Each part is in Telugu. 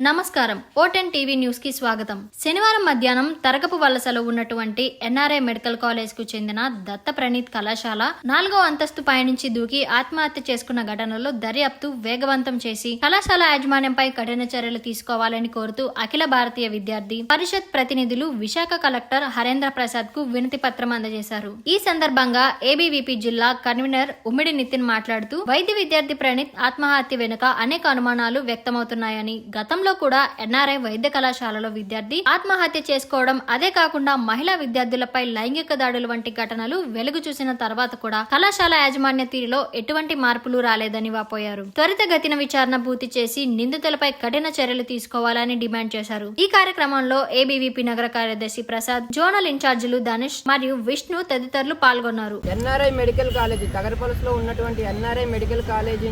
నమస్కారం ఓటెన్ టీవీ న్యూస్ కి స్వాగతం. శనివారం మధ్యాహ్నం తరగపు వలసలో ఉన్నటువంటి ఎన్ఆర్ఐ మెడికల్ కాలేజ్ కు చెందిన దత్త ప్రణీత్ కళాశాల 4వ అంతస్తు పైనుంచి దూకి ఆత్మహత్య చేసుకున్న ఘటనలో దర్యాప్తు వేగవంతం చేసి కళాశాల యాజమాన్యంపై కఠిన చర్యలు తీసుకోవాలని కోరుతూ అఖిల భారతీయ విద్యార్థి పరిషత్ ప్రతినిధులు విశాఖ కలెక్టర్ హరేంద్ర ప్రసాద్ కు వినతి పత్రం అందజేశారు. ఈ సందర్భంగా ఏబీవీపీ జిల్లా కన్వీనర్ ఉమ్మిడి నితిన్ మాట్లాడుతూ వైద్య విద్యార్థి ప్రణీత్ ఆత్మహత్య వెనుక అనేక అనుమానాలు వ్యక్తమవుతున్నాయని, గతంలో కూడా ఎన్ఆర్ఐ వైద్య కళాశాలలో విద్యార్థి ఆత్మహత్య చేసుకోవడం, అదే కాకుండా మహిళా విద్యార్థులపై లైంగిక దాడులు వంటి ఘటనలు వెలుగు చూసిన తర్వాత కూడా కళాశాల యాజమాన్య తీరులో ఎటువంటి మార్పులు రాలేదని వాపోయారు. త్వరితగతిన విచారణ పూర్తి చేసి నిందితులపై కఠిన చర్యలు తీసుకోవాలని డిమాండ్ చేశారు. ఈ కార్యక్రమంలో ఏబీవీపీ నగర కార్యదర్శి ప్రసాద్, జోనల్ ఇన్ఛార్జీలు ధనుష్ మరియు విష్ణు తదితరులు పాల్గొన్నారు. ఎన్ఆర్ఐ మెడికల్ కాలేజీ తగరపలసలో ఉన్నటువంటి ఎన్ఆర్ఐ మెడికల్ కాలేజీ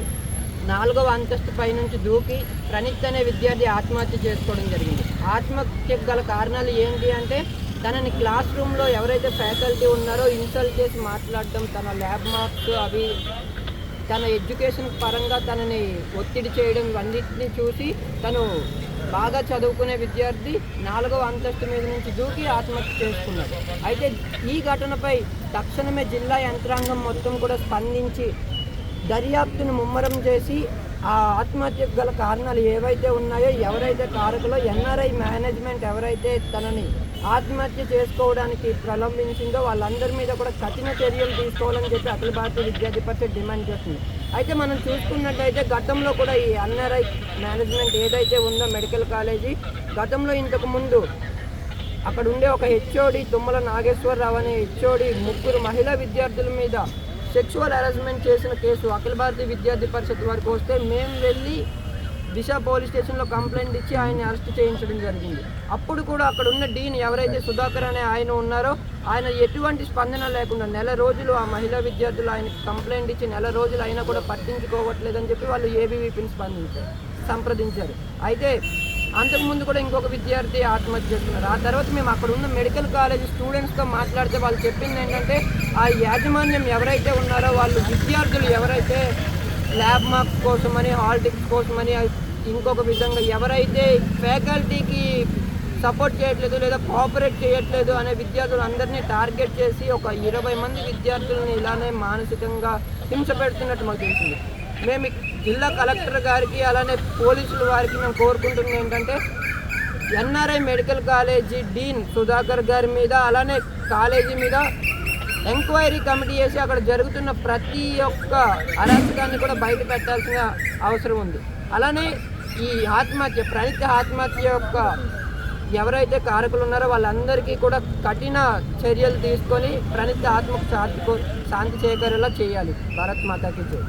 4వ అంతస్తు పై నుంచి దూకి ప్రణీత్ అనే విద్యార్థి ఆత్మహత్య చేసుకోవడం జరిగింది. ఆత్మహత్యకు గల కారణాలు ఏంటి అంటే, తనని క్లాస్ రూమ్లో ఎవరైతే ఫ్యాకల్టీ ఉన్నారో ఇన్సల్ట్ చేసి మాట్లాడడం, తన ల్యాబ్ మార్క్స్ అవి తన ఎడ్యుకేషన్ పరంగా తనని ఒత్తిడి చేయడం, ఇవన్నిటిని చూసి తను బాగా చదువుకునే విద్యార్థి 4వ అంతస్తు మీద నుంచి దూకి ఆత్మహత్య చేసుకున్నాడు. అయితే ఈ ఘటనపై తక్షణమే జిల్లా యంత్రాంగం మొత్తం కూడా స్పందించి దర్యాప్తును ముమ్మరం చేసి ఆ ఆత్మహత్యకు గల కారణాలు ఏవైతే ఉన్నాయో, ఎవరైతే కారకులో ఎన్ఆర్ఐ మేనేజ్మెంట్ ఎవరైతే తనని ఆత్మహత్య చేసుకోవడానికి ప్రలంబించిందో వాళ్ళందరి మీద కూడా కఠిన చర్యలు తీసుకోవాలని చెప్పి అఖిల భారతీయ విద్యార్థి పరిషత్ డిమాండ్ చేస్తుంది. అయితే మనం చూసుకున్నట్టయితే గతంలో కూడా ఈ ఎన్ఆర్ఐ మేనేజ్మెంట్ ఏదైతే ఉందో మెడికల్ కాలేజీ, గతంలో ఇంతకు ముందు అక్కడ ఉండే ఒక హెచ్ఓడి తుమ్మల నాగేశ్వరరావు అనే హెచ్ఓడి 3 మహిళా విద్యార్థుల మీద సెక్షువల్ హెరాస్మెంట్ చేసిన కేసు అఖిల భారతీయ విద్యార్థి పరిషత్ వరకు వస్తే మేము వెళ్ళి దిశ పోలీస్ స్టేషన్లో కంప్లైంట్ ఇచ్చి ఆయన్ని అరెస్ట్ చేయించడం జరిగింది. అప్పుడు కూడా అక్కడ ఉన్న డీన్ ఎవరైతే సుధాకర్ అనే ఆయన ఉన్నారో, ఆయన ఎటువంటి స్పందన లేకుండా నెల రోజులు ఆ మహిళా విద్యార్థులు ఆయనకి కంప్లైంట్ ఇచ్చి నెల రోజులు అయినా కూడా పట్టించుకోవట్లేదని చెప్పి వాళ్ళు ఏబీవీపీని సంప్రదించారు. అయితే అంతకుముందు కూడా ఇంకొక విద్యార్థి ఆత్మహత్య చేసుకున్నారు. ఆ తర్వాత మేము అక్కడ ఉన్న మెడికల్ కాలేజ్ స్టూడెంట్స్తో మాట్లాడితే వాళ్ళు చెప్పింది ఏంటంటే, ఆ యాజమాన్యం ఎవరైతే ఉన్నారో వాళ్ళు విద్యార్థులు ఎవరైతే ల్యాబ్ మార్క్స్ కోసమని, హాల్ టిక్స్ కోసమని, ఇంకొక విధంగా ఎవరైతే ఫ్యాకల్టీకి సపోర్ట్ చేయట్లేదు లేదా కోఆపరేట్ చేయట్లేదు అనే విద్యార్థులు అందరినీ టార్గెట్ చేసి ఒక 20 మంది విద్యార్థులని ఇలానే మానసికంగా హింస పెడుతున్నట్టు మాకు తెలిసింది. మేము జిల్లా కలెక్టర్ గారికి అలానే పోలీసుల వారికి మేము కోరుకుంటుంది ఏంటంటే, NRI medical college Deen Sudhakar గారి మీద అలానే కాలేజీ మీద ఎంక్వైరీ కమిటీ చేసి అక్కడ జరుగుతున్న ప్రతి ఒక్క అరాచకాన్ని కూడా బయట పెట్టాల్సిన అవసరం ఉంది. అలానే ఈ ఆత్మహత్య ప్రణీత్ ఆత్మహత్య యొక్క ఎవరైతే కారకులు ఉన్నారో వాళ్ళందరికీ కూడా కఠిన చర్యలు తీసుకొని ప్రణీత్ ఆత్మకు శాంతి చేకూరేలా చేయాలి. భారత్ మాతాకి జై.